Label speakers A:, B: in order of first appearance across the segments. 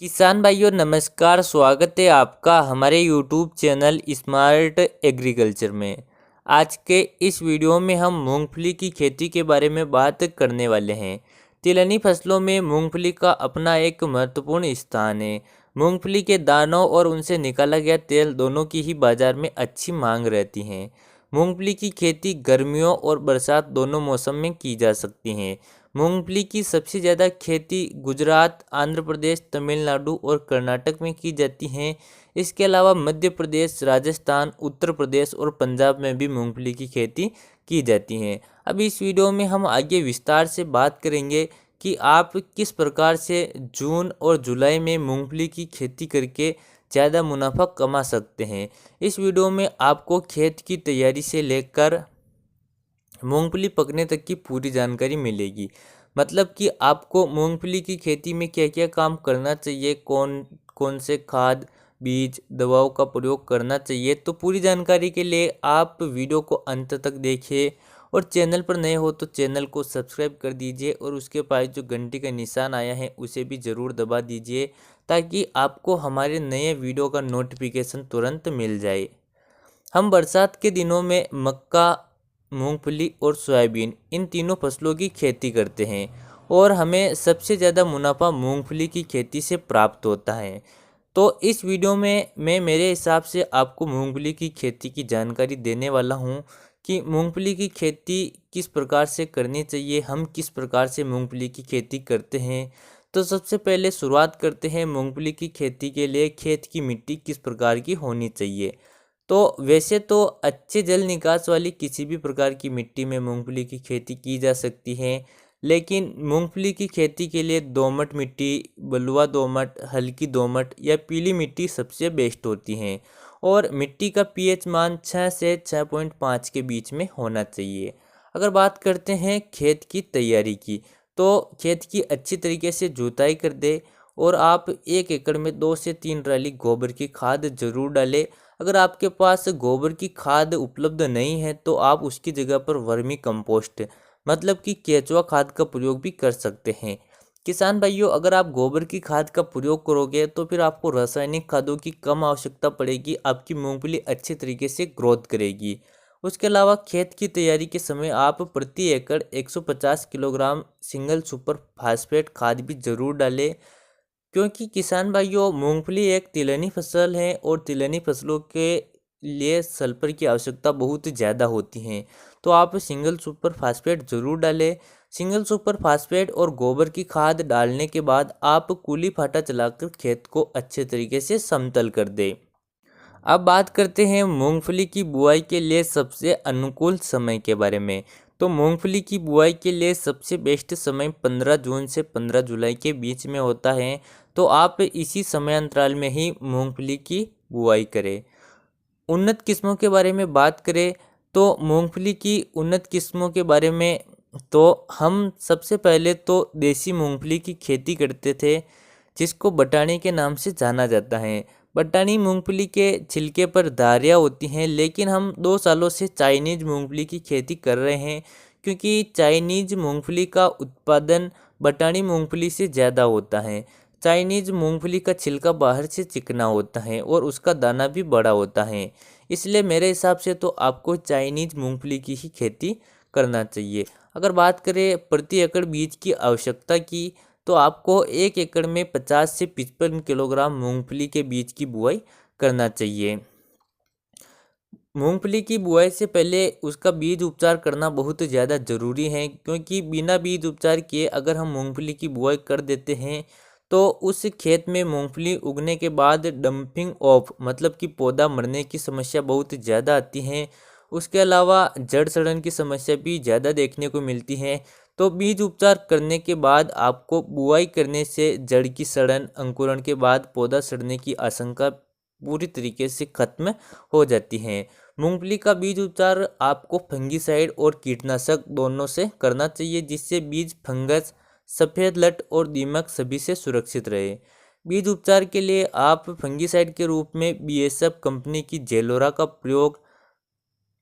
A: किसान भाइयों नमस्कार। स्वागत है आपका हमारे यूट्यूब चैनल स्मार्ट एग्रीकल्चर में। आज के इस वीडियो में हम मूंगफली की खेती के बारे में बात करने वाले हैं। तिलहनी फसलों में मूंगफली का अपना एक महत्वपूर्ण स्थान है। मूंगफली के दानों और उनसे निकाला गया तेल दोनों की ही बाजार में अच्छी मांग रहती है। मूंगफली की खेती गर्मियों और बरसात दोनों मौसम में की जा सकती है। मूंगफली की सबसे ज़्यादा खेती गुजरात, आंध्र प्रदेश, तमिलनाडु और कर्नाटक में की जाती है। इसके अलावा मध्य प्रदेश, राजस्थान, उत्तर प्रदेश और पंजाब में भी मूंगफली की खेती की जाती है। अब इस वीडियो में हम आगे विस्तार से बात करेंगे कि आप किस प्रकार से जून और जुलाई में मूंगफली की खेती करके ज़्यादा मुनाफा कमा सकते हैं। इस वीडियो में आपको खेत की तैयारी से लेकर मूंगफली पकने तक की पूरी जानकारी मिलेगी। मतलब कि आपको मूंगफली की खेती में क्या क्या काम करना चाहिए, कौन कौन से खाद, बीज, दवाओं का प्रयोग करना चाहिए। तो पूरी जानकारी के लिए आप वीडियो को अंत तक देखिए और चैनल पर नए हो तो चैनल को सब्सक्राइब कर दीजिए और उसके पास जो घंटी का निशान आया है उसे भी ज़रूर दबा दीजिए ताकि आपको हमारे नए वीडियो का नोटिफिकेशन तुरंत मिल जाए। हम बरसात के दिनों में मक्का, मूंगफली और सोयाबीन इन तीनों फसलों की खेती करते हैं और हमें सबसे ज़्यादा मुनाफा मूंगफली की खेती से प्राप्त होता है। तो इस वीडियो में मैं मेरे हिसाब से आपको मूंगफली की खेती की जानकारी देने वाला हूं कि मूंगफली की खेती किस प्रकार से करनी चाहिए, हम किस प्रकार से मूंगफली की खेती करते हैं। तो सबसे पहले शुरुआत करते हैं मूंगफली की खेती के लिए खेत की मिट्टी किस प्रकार की होनी चाहिए। तो वैसे तो अच्छे जल निकास वाली किसी भी प्रकार की मिट्टी में मूंगफली की खेती की जा सकती है, लेकिन मूंगफली की खेती के लिए दोमट मिट्टी, बलुआ दोमट, हल्की दोमट या पीली मिट्टी सबसे बेस्ट होती हैं और मिट्टी का पीएच मान 6 से 6.5 के बीच में होना चाहिए। अगर बात करते हैं खेत की तैयारी की, तो खेत की अच्छी तरीके से जुताई कर दे और आप 1 एकड़ में 2 से 3 ट्राली गोबर की खाद जरूर डालें। अगर आपके पास गोबर की खाद उपलब्ध नहीं है तो आप उसकी जगह पर वर्मी कंपोस्ट मतलब कि केचुआ खाद का प्रयोग भी कर सकते हैं। किसान भाइयों, अगर आप गोबर की खाद का प्रयोग करोगे तो फिर आपको रासायनिक खादों की कम आवश्यकता पड़ेगी, आपकी मूंगफली अच्छे तरीके से ग्रोथ करेगी। उसके अलावा खेत की तैयारी के समय आप प्रति एकड़ 150 किलोग्राम सिंगल सुपर फास्फेट खाद भी जरूर डालें, क्योंकि किसान भाइयों मूंगफली एक तिलहनी फसल है और तिलहनी फसलों के लिए सल्फर की आवश्यकता बहुत ज़्यादा होती है। तो आप सिंगल सुपर फास्फेट ज़रूर डालें। सिंगल सुपर फास्फेट और गोबर की खाद डालने के बाद आप कूली फाटा चलाकर खेत को अच्छे तरीके से समतल कर दें। अब बात करते हैं मूंगफली की बुआई के लिए सबसे अनुकूल समय के बारे में। तो मूंगफली की बुआई के लिए सबसे बेस्ट समय 15 जून से 15 जुलाई के बीच में होता है। तो आप इसी समय अंतराल में ही मूंगफली की बुआई करें। उन्नत किस्मों के बारे में बात करें तो मूंगफली की उन्नत किस्मों के बारे में तो हम सबसे पहले तो देसी मूंगफली की खेती करते थे, जिसको बटानी के नाम से जाना जाता है। बटानी मूंगफली के छिलके पर धारियाँ होती हैं, लेकिन हम 2 सालों से चाइनीज मूंगफली की खेती कर रहे हैं, क्योंकि चाइनीज मूंगफली का उत्पादन बटानी मूंगफली से ज़्यादा होता है। चाइनीज मूंगफली का छिलका बाहर से चिकना होता है और उसका दाना भी बड़ा होता है, इसलिए मेरे हिसाब से तो आपको चाइनीज मूंगफली की ही खेती करना चाहिए। अगर बात करें प्रति एकड़ बीज की आवश्यकता की, तो आपको 1 एकड़ में 50 से 55 किलोग्राम मूंगफली के बीज की बुआई करना चाहिए। मूंगफली की बुआई से पहले उसका बीज उपचार करना बहुत ज़्यादा ज़रूरी है, क्योंकि बिना बीज उपचार किए अगर हम मूंगफली की बुआई कर देते हैं तो उस खेत में मूंगफली उगने के बाद डंपिंग ऑफ मतलब कि पौधा मरने की समस्या बहुत ज़्यादा आती है। उसके अलावा जड़ सड़न की समस्या भी ज़्यादा देखने को मिलती है। तो बीज उपचार करने के बाद आपको बुआई करने से जड़ की सड़न, अंकुरण के बाद पौधा सड़ने की आशंका पूरी तरीके से खत्म हो जाती है। मूंगफली का बीज उपचार आपको फंगीसाइड और कीटनाशक दोनों से करना चाहिए, जिससे बीज फंगस, सफ़ेद लट और दीमक सभी से सुरक्षित रहे। बीज उपचार के लिए आप फंगीसाइड के रूप में बीएसएफ कंपनी की जेलोरा का प्रयोग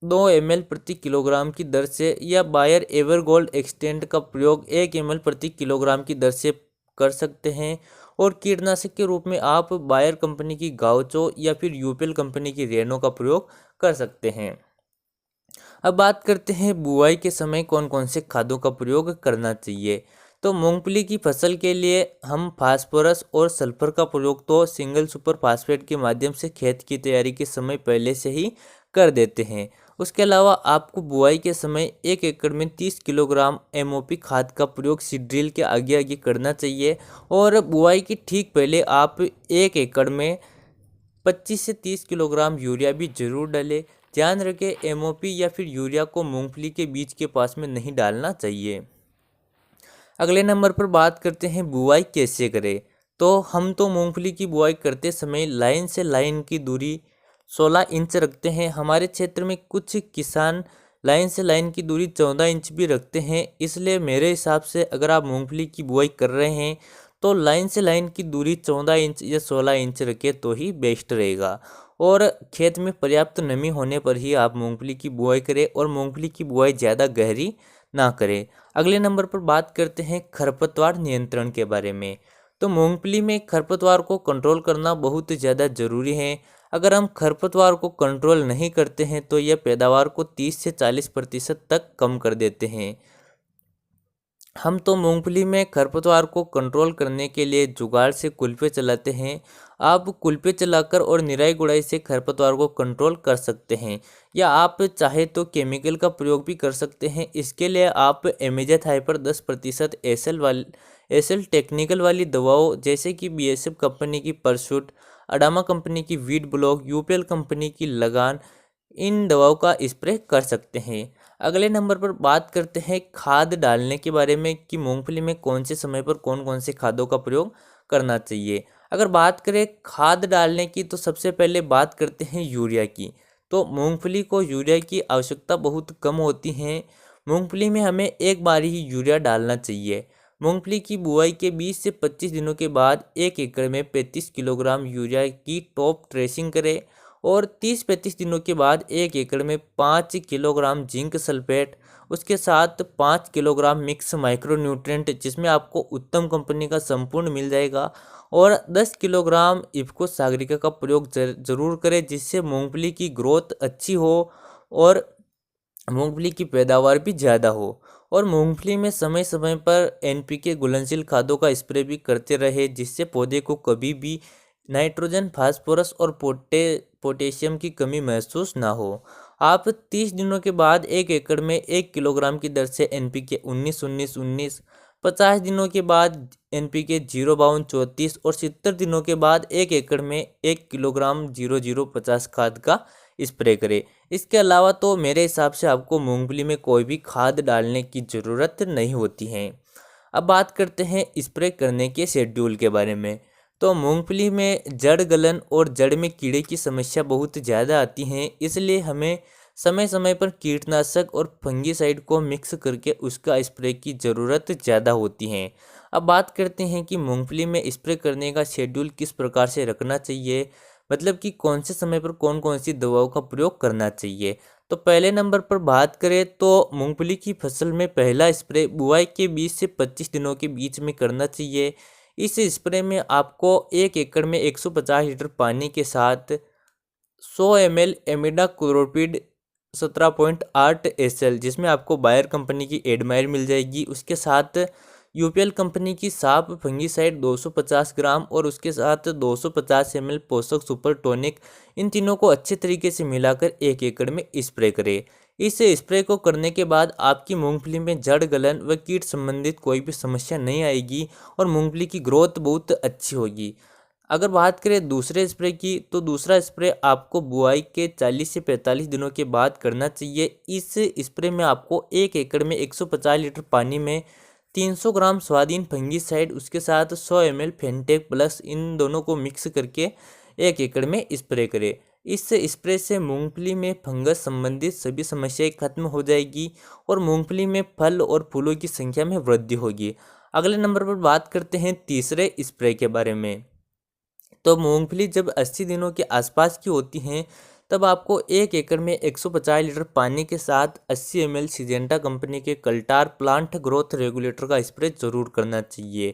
A: 2 ml प्रति किलोग्राम की दर से या बायर एवरगोल्ड एक्सटेंड का प्रयोग 1 ml प्रति किलोग्राम की दर से कर सकते हैं। और कीटनाशक के रूप में आप बायर कंपनी की गाउचो या फिर यूपीएल कंपनी की रेनो का प्रयोग कर सकते हैं। अब बात करते हैं बुआई के समय कौन कौन से खादों का प्रयोग करना चाहिए। तो मूंगफली की फसल के लिए हम फास्फोरस और सल्फर का प्रयोग तो सिंगल सुपर फास्फेट के माध्यम से खेत की तैयारी के समय पहले से ही कर देते हैं। उसके अलावा आपको बुआई के समय 1 एकड़ में 30 किलोग्राम एमओपी खाद का प्रयोग सीड्रिल के आगे आगे करना चाहिए। और बुआई की ठीक पहले आप 1 एकड़ में 25 से 30 किलोग्राम यूरिया भी जरूर डालें। ध्यान रखें, एमओपी या फिर यूरिया को मूंगफली के बीज के पास में नहीं डालना चाहिए। अगले नंबर पर बात करते हैं बुआई कैसे करें। तो हम तो मूंगफली की बुआई करते समय लाइन से लाइन की दूरी 16 इंच रखते हैं। हमारे क्षेत्र में कुछ किसान लाइन से लाइन की दूरी 14 इंच भी रखते हैं। इसलिए मेरे हिसाब से अगर आप मूंगफली की बुआई कर रहे हैं तो लाइन से लाइन की दूरी 14 इंच या 16 इंच रखें तो ही बेस्ट रहेगा। और खेत में पर्याप्त नमी होने पर ही आप मूंगफली की बुआई करें और मूंगफली की बुआई ज़्यादा गहरी ना करें। अगले नंबर पर बात करते हैं खरपतवार नियंत्रण के बारे में। तो मूंगफली में खरपतवार को कंट्रोल करना बहुत ज़्यादा ज़रूरी है। अगर हम खरपतवार को कंट्रोल नहीं करते हैं तो यह पैदावार को 30 से 40% तक कम कर देते हैं। हम तो मूंगफली में खरपतवार को कंट्रोल करने के लिए जुगाड़ से कुल्पे चलाते हैं। आप कुल्पे चलाकर और निराई गुड़ाई से खरपतवार को कंट्रोल कर सकते हैं, या आप चाहे तो केमिकल का प्रयोग भी कर सकते हैं। इसके लिए आप एमेजेथ हाइपर 10% एसएल टेक्निकल वाली दवाओं जैसे कि बीएसएफ कंपनी की परसूट, अडामा कंपनी की वीड ब्लॉक, यूपीएल कंपनी की लगान, इन दवाओं का स्प्रे कर सकते हैं। अगले नंबर पर बात करते हैं खाद डालने के बारे में कि मूंगफली में कौन से समय पर कौन कौन से खादों का प्रयोग करना चाहिए। अगर बात करें खाद डालने की तो सबसे पहले बात करते हैं यूरिया की। तो मूंगफली को यूरिया की आवश्यकता बहुत कम होती है। मूंगफली में हमें एक बार ही यूरिया डालना चाहिए। मूंगफली की बुआई के 20 से 25 दिनों के बाद 1 एकड़ में 35 किलोग्राम यूरिया की टॉप ट्रेसिंग करें। और 30-35 दिनों के बाद 1 एकड़ में 5 किलोग्राम जिंक सल्फेट, उसके साथ 5 किलोग्राम मिक्स माइक्रो न्यूट्रिएंट जिसमें आपको उत्तम कंपनी का संपूर्ण मिल जाएगा, और 10 किलोग्राम इफ्को सागरिका का प्रयोग जरूर करें, जिससे मूंगफली की ग्रोथ अच्छी हो और मूंगफली की पैदावार भी ज़्यादा हो। और मूंगफली में समय समय पर एनपीके घुलनशील खादों का स्प्रे भी करते रहे, जिससे पौधे को कभी भी नाइट्रोजन, फास्फोरस और पोटेशियम की कमी महसूस ना हो। आप 30 दिनों के बाद 1 एकड़ में 1 किलोग्राम की दर से एनपीके 19-19-19, 50 दिनों के बाद एनपीके 0-52-34 और 70 दिनों के बाद 1 एकड़ में 1 किलोग्राम 00-50 खाद का स्प्रे करें। इसके अलावा तो मेरे हिसाब से आपको मूंगफली में कोई भी खाद डालने की ज़रूरत नहीं होती है। अब बात करते हैं स्प्रे करने के शेड्यूल के बारे में। तो मूंगफली में जड़ गलन और जड़ में कीड़े की समस्या बहुत ज़्यादा आती हैं, इसलिए हमें समय समय पर कीटनाशक और फंगीसाइड को मिक्स करके उसका स्प्रे की ज़रूरत ज़्यादा होती है। अब बात करते हैं कि मूंगफली में स्प्रे करने का शेड्यूल किस प्रकार से रखना चाहिए, मतलब कि कौन से समय पर कौन कौन सी दवाओं का प्रयोग करना चाहिए। तो पहले नंबर पर बात करें तो मूंगफली की फसल में पहला स्प्रे बुआई के 20 से 25 दिनों के बीच में करना चाहिए। इस स्प्रे में आपको 1 एकड़ में 150 लीटर पानी के साथ 100 ml एमिडाक्लोप्रिड 17.8 SL, जिसमें आपको बायर कंपनी की एडमायर मिल जाएगी, उसके साथ यूपीएल कंपनी की साफ फंगीसाइड 250 ग्राम और उसके साथ 250 ml पोषक सुपर टॉनिक, इन तीनों को अच्छे तरीके से मिलाकर 1 एकड़ में स्प्रे करें। इस स्प्रे को करने के बाद आपकी मूंगफली में जड़ गलन व कीट संबंधित कोई भी समस्या नहीं आएगी और मूंगफली की ग्रोथ बहुत अच्छी होगी। अगर बात करें दूसरे स्प्रे की, तो दूसरा स्प्रे आपको बुआई के 40 से 45 दिनों के बाद करना चाहिए। इस स्प्रे में आपको 1 एकड़ में 150 लीटर पानी में 300 ग्राम स्वादीन फंगीसाइड, उसके साथ 100 ml फेंटेक प्लस, इन दोनों को मिक्स करके 1 एकड़ में स्प्रे करें। इस स्प्रे से मूंगफली में फंगस संबंधित सभी समस्याएं खत्म हो जाएगी और मूंगफली में फल और फूलों की संख्या में वृद्धि होगी। अगले नंबर पर बात करते हैं तीसरे स्प्रे के बारे में। तो मूंगफली जब 80 दिनों के आसपास की होती हैं तब आपको 1 एकड़ में 150 लीटर पानी के साथ 80 ml सिजेंटा कंपनी के कल्टार प्लांट ग्रोथ रेगुलेटर का स्प्रे जरूर करना चाहिए।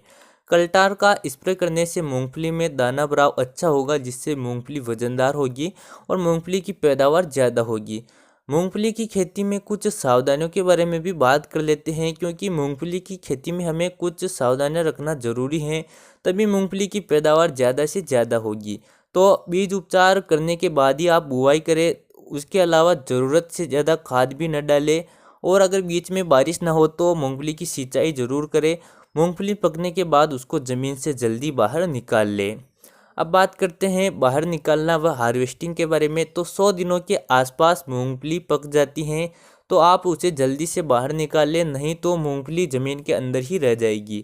A: कल्टार का स्प्रे करने से मूंगफली में दाना भराव अच्छा होगा, जिससे मूंगफली वजनदार होगी और मूंगफली की पैदावार ज़्यादा होगी। मूंगफली की खेती में कुछ सावधानियों के बारे में भी बात कर लेते हैं, क्योंकि मूंगफली की खेती में हमें कुछ सावधानियां रखना ज़रूरी है, तभी मूंगफली की पैदावार ज़्यादा से ज़्यादा होगी। तो बीज उपचार करने के बाद ही आप बुआई करें। उसके अलावा ज़रूरत से ज़्यादा खाद भी न डालें, और अगर बीच में बारिश ना हो तो मूंगफली की सिंचाई ज़रूर करें। मूंगफली पकने के बाद उसको ज़मीन से जल्दी बाहर निकाल लें। अब बात करते हैं बाहर निकालना व हार्वेस्टिंग के बारे में। तो 100 दिनों के आसपास मूंगफली पक जाती हैं, तो आप उसे जल्दी से बाहर निकाल लें, नहीं तो मूंगफली ज़मीन के अंदर ही रह जाएगी।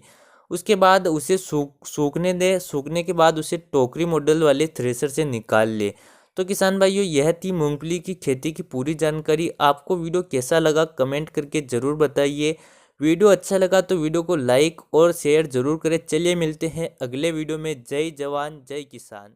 A: उसके बाद उसे सूखने दें। सूखने के बाद उसे टोकरी मॉडल वाले थ्रेशर से निकाल लें। तो किसान भाइयों, यह थी मूंगफली की खेती की पूरी जानकारी। आपको वीडियो कैसा लगा कमेंट करके ज़रूर बताइए। वीडियो अच्छा लगा तो वीडियो को लाइक और शेयर ज़रूर करें। चलिए मिलते हैं अगले वीडियो में। जय जवान जय किसान।